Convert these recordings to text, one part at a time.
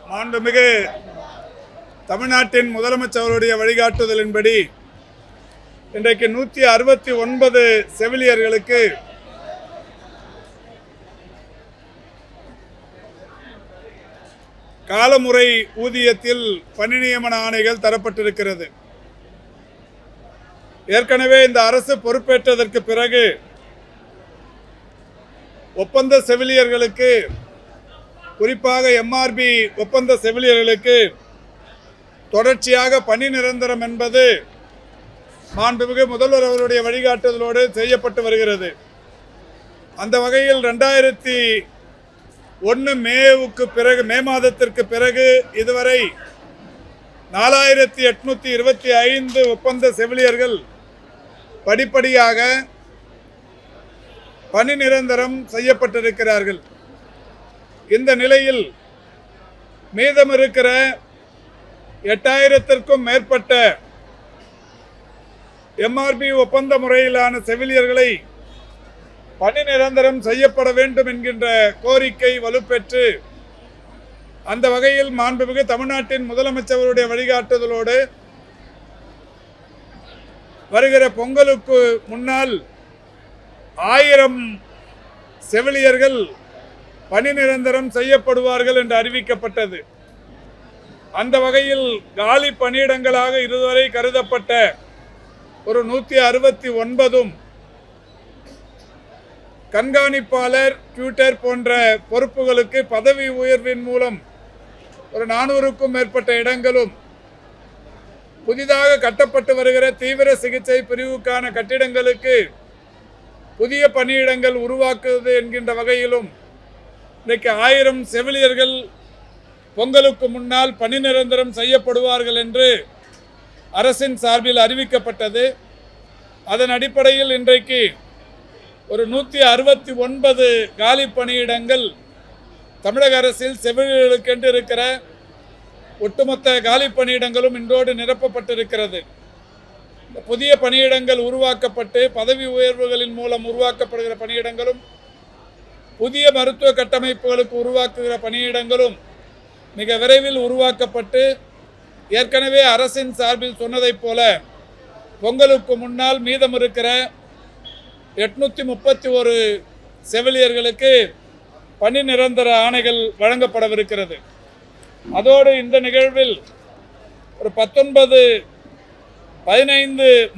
மாண்புமிகு தமிழ்நாட்டின் முதலமைச்சருடைய வழிகாட்டுதலின்படி இன்றைக்கு 169 செவிலியர்களுக்கு காலமுறை ஊதியத்தில் பணி நியமன ஆணைகள் தரப்பட்டிருக்கிறது. ஏற்கனவே இந்த அரசு பொறுப்பேற்றதற்கு பிறகு ஒப்பந்த செவிலியர்களுக்கு, குறிப்பாக எம்ஆர்பி ஒப்பந்த செவிலியர்களுக்கு தொடர்ச்சியாக பணி நிரந்தரம் என்பது மாண்புமிகு முதல்வர் அவருடைய வழிகாட்டுதலோடு செய்யப்பட்டு வருகிறது. அந்த வகையில் 2001 மே மாதத்திற்கு பிறகு இதுவரை 4825 ஒப்பந்த செவிலியர்கள் படிப்படியாக பணி நிரந்தரம் செய்யப்பட்டிருக்கிறார்கள். இந்த நிலையில் மீதம் இருக்கிற 8000க்கும் மேற்பட்ட எம்ஆர்பி ஒப்பந்த முறையிலான செவிலியர்களை பணி நிரந்தரம் செய்யப்பட வேண்டும் என்கின்ற கோரிக்கை வலுப்பெற்று, அந்த வகையில் மாண்புமிகு தமிழ்நாட்டின் முதலமைச்சருடைய வழிகாட்டுதலோடு வருகிற பொங்கலுக்கு முன்னால் 1000 செவிலியர்கள் பணி நிரந்தரம் செய்யப்படுவார்கள் என்று அறிவிக்கப்பட்டது. அந்த வகையில் காலி பணியிடங்களாக இதுவரை கருதப்பட்ட ஒரு 169 கண்காணிப்பாளர், டியூட்டர் போன்ற பொறுப்புகளுக்கு பதவி உயர்வின் மூலம் ஒரு 400க்கும் மேற்பட்ட இடங்களும், புதிதாக கட்டப்பட்டு வருகிற தீவிர சிகிச்சை பிரிவுக்கான கட்டிடங்களுக்கு புதிய பணியிடங்கள் உருவாக்குவது என்கின்ற வகையிலும் இன்றைக்கு 1000 செவிலியர்கள் பொங்கலுக்கு முன்னால் பணி நிரந்தரம் செய்யப்படுவார்கள் என்று அரசின் சார்பில் அறிவிக்கப்பட்டது. அதன் அடிப்படையில் இன்றைக்கு ஒரு 169 காலி பணியிடங்கள் தமிழக அரசில் செவிலியர்களுக்கென்று இருக்கிற ஒட்டுமொத்த காலி பணியிடங்களும் இன்றோடு நிரப்பப்பட்டிருக்கிறது. புதிய பணியிடங்கள் உருவாக்கப்பட்டு பதவி உயர்வுகளின் மூலம் உருவாக்கப்படுகிற பணியிடங்களும், புதிய மருத்துவ கட்டமைப்புகளுக்கு உருவாக்குகிற பணியிடங்களும் மிக விரைவில் உருவாக்கப்பட்டு, ஏற்கனவே அரசின் சார்பில் சொன்னதைப் போல பொங்கலுக்கு முன்னால் மீதம் இருக்கிற 831 செவிலியர்களுக்கு பணி நிரந்தர ஆணைகள் வழங்கப்படவிருக்கிறது. அதோடு இந்த நிகழ்வில் ஒரு 15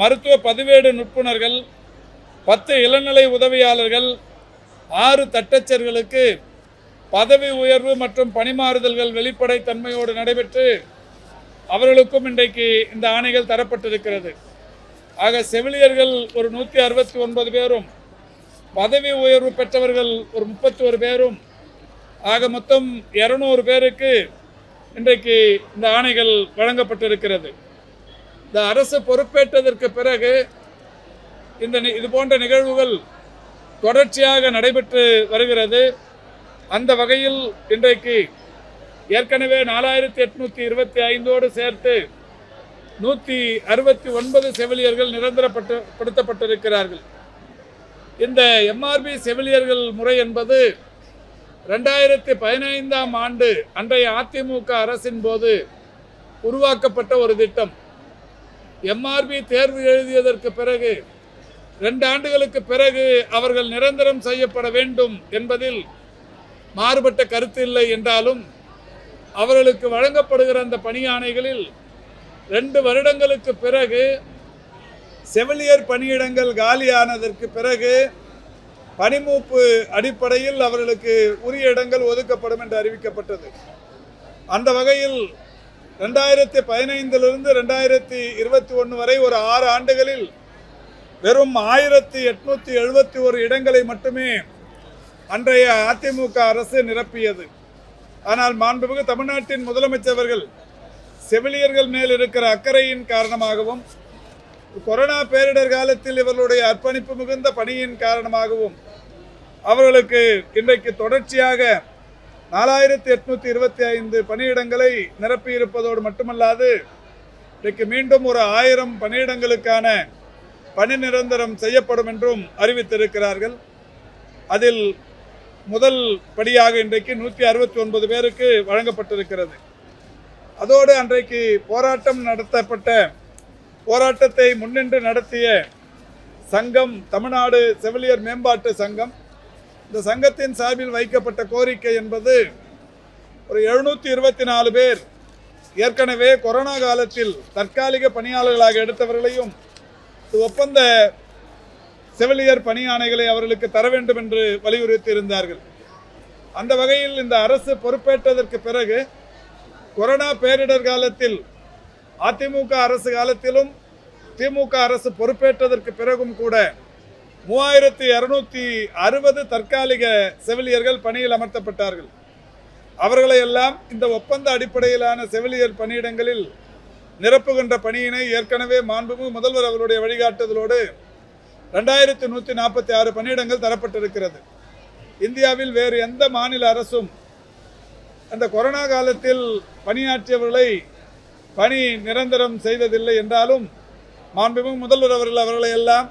மருத்துவ பதிவேடு நுட்புணர்கள், 10 இளநிலை உதவியாளர்கள், 6 தட்டச்சர்களுக்கு பதவி உயர்வு மற்றும் பணிமாறுதல்கள் வெளிப்படைத்தன்மையோடு நடைபெற்று அவர்களுக்கும் இன்றைக்கு இந்த ஆணைகள் தரப்பட்டிருக்கிறது. ஆக செவிலியர்கள் ஒரு 169 பேரும், பதவி உயர்வு பெற்றவர்கள் ஒரு 31 பேரும், ஆக மொத்தம் 200 பேருக்கு இன்றைக்கு இந்த ஆணைகள் வழங்கப்பட்டிருக்கிறது. இந்த அரசு பொறுப்பேற்றதற்கு பிறகு இது போன்ற நிகழ்வுகள் தொடர்ச்சியாக நடைபெற்று வருகிறது. அந்த வகையில் இன்றைக்கு ஏற்கனவே 4825ஓடு சேர்த்து 169 செவிலியர்கள் நிரந்தரப்படுத்தப்பட்டிருக்கிறார்கள். இந்த எம்ஆர்பி செவிலியர்கள் முறை என்பது 2015ஆம் ஆண்டு அன்றைய அதிமுக அரசின் போது உருவாக்கப்பட்ட ஒரு திட்டம். எம்ஆர்பி தேர்வு எழுதியதற்கு பிறகு 2 ஆண்டுகளுக்கு பிறகு அவர்கள் நிரந்தரம் செய்யப்பட வேண்டும் என்பதில் மாறுபட்ட கருத்து இல்லை என்றாலும், அவர்களுக்கு வழங்கப்படுகிற அந்த பணி ஆணைகளில் 2 வருடங்களுக்கு பிறகு செவிலியர் பணியிடங்கள் காலியானதற்கு பிறகு பணிமூப்பு அடிப்படையில் அவர்களுக்கு உரிய இடங்கள் ஒதுக்கப்படும் என்று அறிவிக்கப்பட்டது. அந்த வகையில் 2015 2021 வரை ஒரு 6 ஆண்டுகளில் வெறும் 1871 இடங்களை மட்டுமே அன்றைய அதிமுக அரசு நிரப்பியது. ஆனால் மாண்புமிகு தமிழ்நாட்டின் முதலமைச்சர் அவர்கள் செவிலியர்கள் மேல் இருக்கிற அக்கறையின் காரணமாகவும், கொரோனா பேரிடர் காலத்தில் இவர்களுடைய அர்ப்பணிப்பு மிகுந்த பணியின் காரணமாகவும் அவர்களுக்கு இன்றைக்கு தொடர்ச்சியாக 4825 பணியிடங்களை நிரப்பியிருப்பதோடு மட்டுமல்லாது, இன்றைக்கு மீண்டும் ஒரு 1000 பணியிடங்களுக்கான பணி நிரந்தரம் செய்யப்படும் என்றும் அறிவித்திருக்கிறார்கள். அதில் முதல் படியாக இன்றைக்கு 169 பேருக்கு வழங்கப்பட்டிருக்கிறது. அதோடு அன்றைக்கு போராட்டத்தை முன்னின்று நடத்திய சங்கம் தமிழ்நாடு செவிலியர் மேம்பாட்டு சங்கம், இந்த சங்கத்தின் சார்பில் வைக்கப்பட்ட கோரிக்கை என்பது ஒரு 724 பேர் ஏற்கனவே கொரோனா காலத்தில் தற்காலிக பணியாளர்களாக எடுத்தவர்களையும் ஒப்பந்த செவிலியர் பணியாணைகளை அவர்களுக்கு தர வேண்டும் என்று வலியுறுத்தி இருந்தார்கள். அந்த வகையில் இந்த அரசு பொறுப்பேற்றதற்கு பிறகு கொரோனா பேரிடர் காலத்தில் அதிமுக அரசு காலத்திலும் திமுக அரசு பொறுப்பேற்றதற்கு பிறகும் கூட 3260 தற்காலிக செவிலியர்கள் பணியில் அமர்த்தப்பட்டார்கள். அவர்களை எல்லாம் இந்த ஒப்பந்த அடிப்படையிலான செவிலியர் பணியிடங்களில் நிரப்புகின்ற பணியினை ஏற்கனவே மாண்புமிகு முதல்வர் அவருடைய வழிகாட்டுதலோடு 2146 பணியிடங்கள் தரப்பட்டிருக்கிறது. இந்தியாவில் வேறு எந்த மாநில அரசும் அந்த கொரோனா காலத்தில் பணியாற்றியவர்களை பணி நிரந்தரம் செய்ததில்லை என்றாலும் மாண்புமிகு முதல்வர் அவர்களை எல்லாம்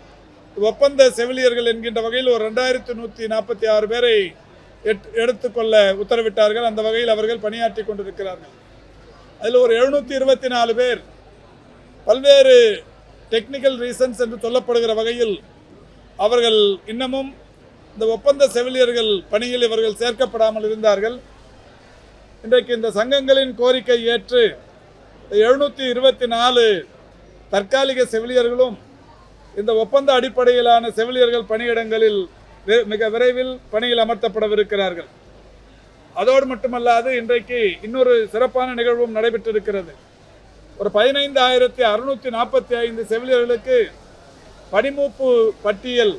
ஒப்பந்த செவிலியர்கள் என்கின்ற வகையில் ஒரு 2146 பேரை எடுத்துக்கொள்ள உத்தரவிட்டார்கள். அந்த வகையில் அவர்கள் பணியாற்றி கொண்டிருக்கிறார்கள். அதில் ஒரு 724 பேர் பல்வேறு டெக்னிக்கல் ரீசன்ஸ் என்று சொல்லப்படுகிற வகையில் அவர்கள் இன்னமும் இந்த ஒப்பந்த செவிலியர்கள் பணியில் இவர்கள் சேர்க்கப்படாமல் இருந்தார்கள். இன்றைக்கு இந்த சங்கங்களின் கோரிக்கை ஏற்று 724 தற்காலிக செவிலியர்களும் இந்த ஒப்பந்த அடிப்படையிலான செவிலியர்கள் பணியிடங்களில் மிக விரைவில் பணியில் அமர்த்தப்படவிருக்கிறார்கள். அதோடு மட்டுமல்லாது இன்றைக்கு இன்னொரு சிறப்பான நிகழ்வும் நடைபெற்றிருக்கிறது. ஒரு 15,645 செவிலியர்களுக்கு பணிமூப்பு பட்டியல்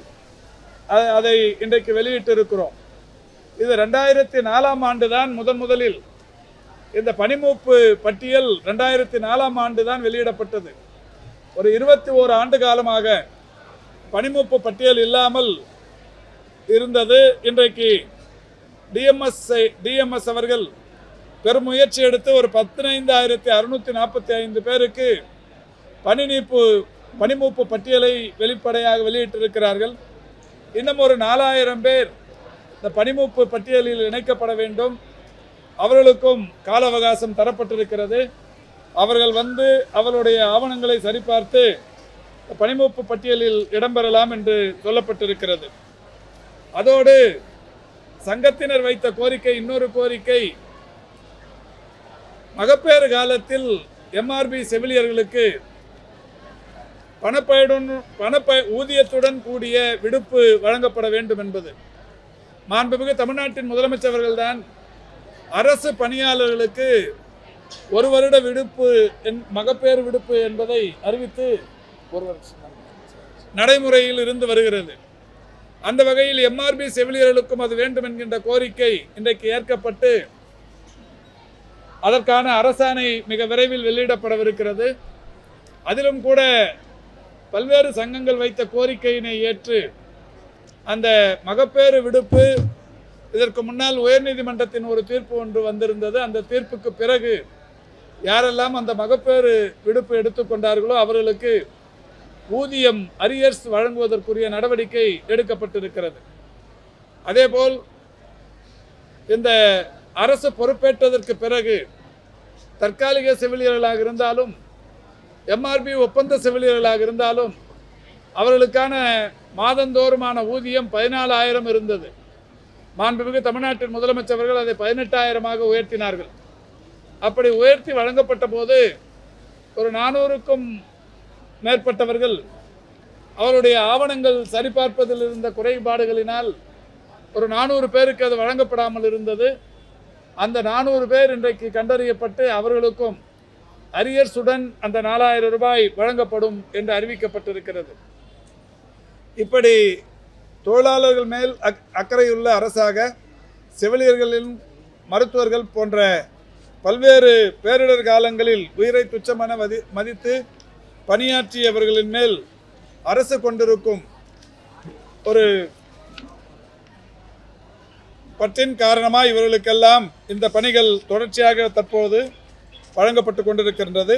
அதை இன்றைக்கு வெளியிட்டிருக்கிறோம். இது 2004ஆம் ஆண்டு தான் முதலில் இந்த பணிமூப்பு பட்டியல் 2004ஆம் ஆண்டு தான் வெளியிடப்பட்டது. ஒரு 21 ஆண்டு காலமாக பணிமூப்பு பட்டியல் இல்லாமல் இருந்தது. இன்றைக்கு டிஎம்எஸ் அவர்கள் பெருமுயற்சி எடுத்து ஒரு 15,645 பேருக்கு பணிமூப்பு பட்டியலை வெளிப்படையாக வெளியிட்டிருக்கிறார்கள். இன்னும் ஒரு 4000 பேர் இந்த பணிமூப்பு பட்டியலில் இணைக்கப்பட வேண்டும். அவர்களுக்கும் கால அவகாசம் தரப்பட்டிருக்கிறது. அவர்கள் வந்து அவருடைய ஆவணங்களை சரிபார்த்து பணிமூப்பு பட்டியலில் இடம்பெறலாம் என்று சொல்லப்பட்டிருக்கிறது. அதோடு சங்கத்தினர் வைத்த கோரிக்கை இன்னொரு கோரிக்கை, மகப்பேறு காலத்தில் எம்ஆர்பி செவிலியர்களுக்கு ஊதியத்துடன் கூடிய விடுப்பு வழங்கப்பட வேண்டும் என்பது. மாண்புமிகு தமிழ்நாட்டின் முதலமைச்சர்கள் தான் அரசு பணியாளர்களுக்கு 1 வருட விடுப்பு மகப்பேறு விடுப்பு என்பதை அறிவித்து நடைமுறையில் இருந்து வருகிறது. அந்த வகையில் எம்ஆர்பி செவிலியர்களுக்கும் அது வேண்டும் என்கின்ற கோரிக்கை இன்றைக்கு ஏற்கப்பட்டு அதற்கான அரசாணை மிக விரைவில் வெளியிடப்படவிருக்கிறது. அதிலும் கூட பல்வேறு சங்கங்கள் வைத்த கோரிக்கையினை ஏற்று அந்த மகப்பேறு விடுப்பு, இதற்கு முன்னால் உயர்நீதிமன்றத்தின் ஒரு தீர்ப்பு ஒன்று வந்திருந்தது. அந்த தீர்ப்புக்கு பிறகு யாரெல்லாம் அந்த மகப்பேறு விடுப்பு எடுத்துக்கொண்டார்களோ அவர்களுக்கு ஊதியம் அரியர்ஸ் வழங்குவதற்குரிய நடவடிக்கை எடுக்கப்பட்டிருக்கிறது. அதேபோல் இந்த அரசு பொறுப்பேற்றதற்கு பிறகு தற்காலிக செவிலியர்களாக இருந்தாலும் எம்ஆர்பி ஒப்பந்த செவிலியர்களாக இருந்தாலும் அவர்களுக்கான மாதந்தோறுமான ஊதியம் 14,000 இருந்தது. மாண்புமிகு தமிழ்நாட்டின் முதலமைச்சர்கள் அதை 18,000ஆக உயர்த்தினார்கள். அப்படி உயர்த்தி வழங்கப்பட்ட போது ஒரு 400க்கும் மேற்பட்டவர்கள் அவருடைய ஆவணங்கள் சரிபார்ப்பதில் இருந்த குறைபாடுகளினால் ஒரு 400 பேருக்கு அது வழங்கப்படாமல் இருந்தது. அந்த 400 பேர் இன்றைக்கு கண்டறியப்பட்டு அவர்களுக்கும் அரியர்ஸுடன் அந்த 4,000 ரூபாய் வழங்கப்படும் என்று அறிவிக்கப்பட்டிருக்கிறது. இப்படி தொழிலாளர்கள் மேல் அக்கறையுள்ள அரசாக செவிலியர்களின் மருத்துவர்கள் போன்ற பல்வேறு பேரிடர் காலங்களில் உயிரை துச்சமென மதித்து பணியாற்றியவர்களின் மேல் அரசு கொண்டிருக்கும் ஒரு பற்றின் காரணமாக இவர்களுக்கெல்லாம் இந்த பணிகள் தொடர்ச்சியாக தற்போது வழங்கப்பட்டு கொண்டிருக்கின்றது.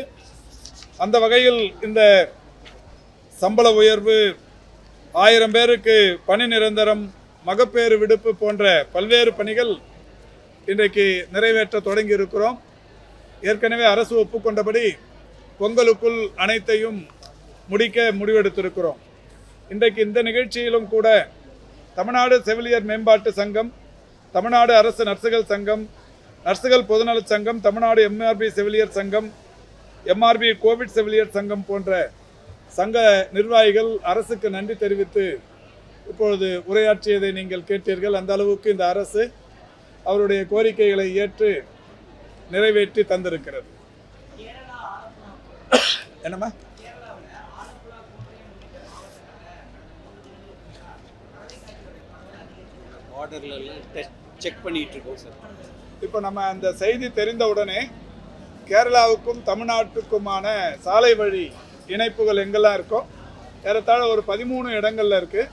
அந்த வகையில் இந்த சம்பள உயர்வு, 1000 பேருக்கு பணி நிரந்தரம், மகப்பேறு விடுப்பு போன்ற பல்வேறு பணிகள் இன்றைக்கு நிறைவேற்ற தொடங்கி இருக்கிறோம். ஏற்கனவே அரசு ஒப்புக்கொண்டபடி பொங்கலுக்குள் அனைத்தையும் முடிக்க முடிவெடுத்திருக்கிறோம். இன்றைக்கு இந்த நிகழ்ச்சியிலும் கூட தமிழ்நாடு செவிலியர் மேம்பாட்டு சங்கம், தமிழ்நாடு அரசு நர்சுகள் சங்கம், நர்சுகள் பொதுநலச் சங்கம், தமிழ்நாடு எம்ஆர்பி செவிலியர் சங்கம், எம்ஆர்பி கோவிட் செவிலியர் சங்கம் போன்ற சங்க நிர்வாகிகள் அரசுக்கு நன்றி தெரிவித்து இப்பொழுது உரையாற்றியதை நீங்கள் கேட்டீர்கள். அந்த அளவுக்கு இந்த அரசு அவருடைய கோரிக்கைகளை ஏற்று நிறைவேற்றி தந்திருக்கிறது. என்னம்மா? செக் பண்ணிட்டு இருக்கோம் சார். இப்போ நம்ம அந்த செய்தி தெரிந்தவுடனே கேரளாவுக்கும் தமிழ்நாட்டுக்குமான சாலை வழி இணைப்புகள் எங்கெல்லாம் இருக்கோ ஏறத்தாழ ஒரு 13 இடங்கள்ல இருக்கு.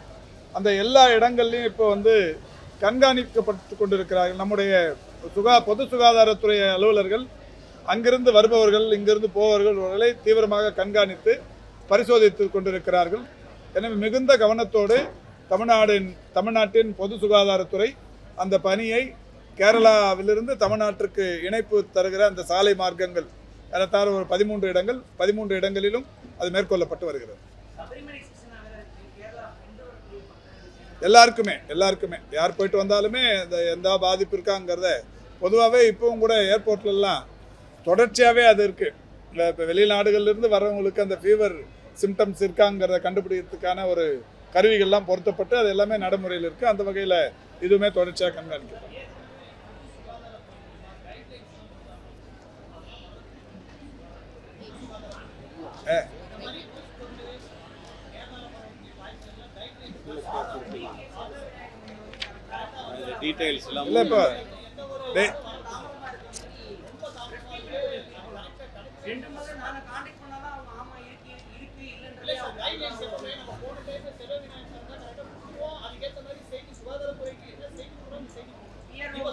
அந்த எல்லா இடங்கள்லையும் இப்போ கண்காணிக்கப்பட்டு கொண்டிருக்கிறார்கள். நம்முடைய பொது சுகாதாரத்துறை அலுவலர்கள் அங்கிருந்து வருபவர்கள் இங்கிருந்து போபவர்களை தீவிரமாக கண்காணித்து பரிசோதித்து கொண்டிருக்கிறார்கள். எனவே மிகுந்த கவனத்தோடு தமிழ்நாட்டின் பொது சுகாதாரத்துறை அந்த பணியை கேரளாவிலிருந்து தமிழ்நாட்டிற்கு இணைப்பு தருகிற அந்த சாலை மார்க்கங்கள் ஏறத்தாழ ஒரு 13 இடங்களிலும் அது மேற்கொள்ளப்பட்டு வருகிறது. எல்லாருக்குமே யார் போயிட்டு வந்தாலுமே எந்த பாதிப்பு இருக்காங்கிறத பொதுவாகவே இப்பவும் கூட ஏர்போர்ட்லாம் தொடர்ச்சியாகவே அது இருக்குது. இப்போ வெளிநாடுகளிலிருந்து வர்றவங்களுக்கு அந்த ஃபீவர் சிம்டம்ஸ் இருக்காங்கிறத கண்டுபிடிக்கிறதுக்கான ஒரு கருவிகள்லாம் பொருத்தப்பட்டு அது எல்லாமே நடைமுறையில் இருக்குது. அந்த வகையில் இதுவுமே தொடர்ச்சியாக கண்காணிக்கப்படும். டீடைல்ஸ் எல்லாம் இல்லை இப்போ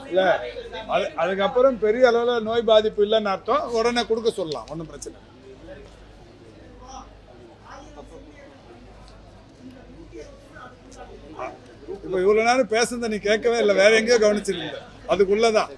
இல்லை அதுக்கப்புறம் பெரிய அளவில் நோய் பாதிப்பு இல்லைன்னு அர்த்தம். உடனே கொடுக்க சொல்லலாம், ஒன்றும் பிரச்சனை இல்லை. இப்போ இவ்வளோ நேரம் பேசுனதை நீ கேட்கவே இல்லை, வேற எங்கேயோ கவனிச்சிருந்த அதுக்குள்ளதான்.